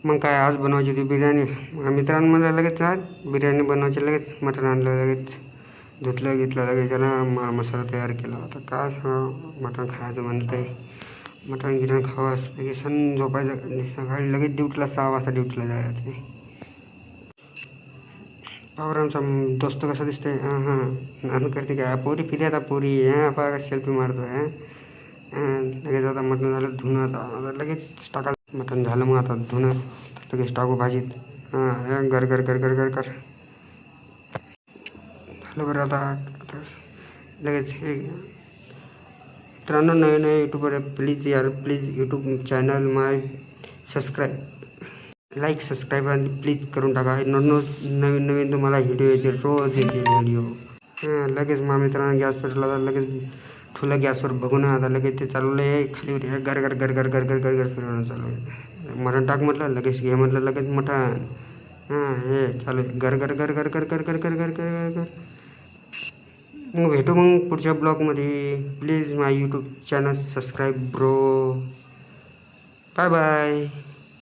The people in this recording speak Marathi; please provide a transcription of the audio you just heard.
मग काय आज बनवायची होती बिर्याणी. मित्रांनो मला लगेच आज बिर्याणी बनवायची, लगेच मटण आणलं, लगेच धुतलं घेतलं, लगेच त्यानं मसाला तयार केला. आता काय मटण खायचं म्हणतं आहे, मटण गिटण खावं की सण झोपायचं. सकाळी लगेच ड्युटीला 6 वाजता ड्युटीला जायचं. पावरांचा दोस्त कसा दिसतोय. हां करते काय पोरी फिरे आता पोरी का सेल्फी मारतो लगेच. आता मटण झालं धुणं, आता लगेच टाका. मटण झालं मग आता धुणं लगेच टाकू भाजीत. घर घर घर घर घर कर झालं बरं. आता लगेच हे मित्रांनो नवीन यूट्यूबर आहे, प्लीज यार please YouTube channel my subscribe, like subscribe आणि प्लीज करून टाका. नवीन नवीन तुम्हाला व्हिडिओ येतील, रोज येतील व्हिडिओ. लगेच मग मित्रांनो गॅस पेटवला, लगेच ठुलं गॅसवर बघून आता लगेच ते चालवलं आहे खालीवर. घर घर घर घर घर घर घर घर फिरवणं चालू आहे. मटण टाक म्हटलं, लगेच घे म्हटलं, लगेच मटण. हे चालू आहे घर घर घर घर घर घर घर घर घर घर घर. मग भेटू मग पुढच्या ब्लॉगमध्ये. Please my YouTube channel subscribe bro. Bye bye.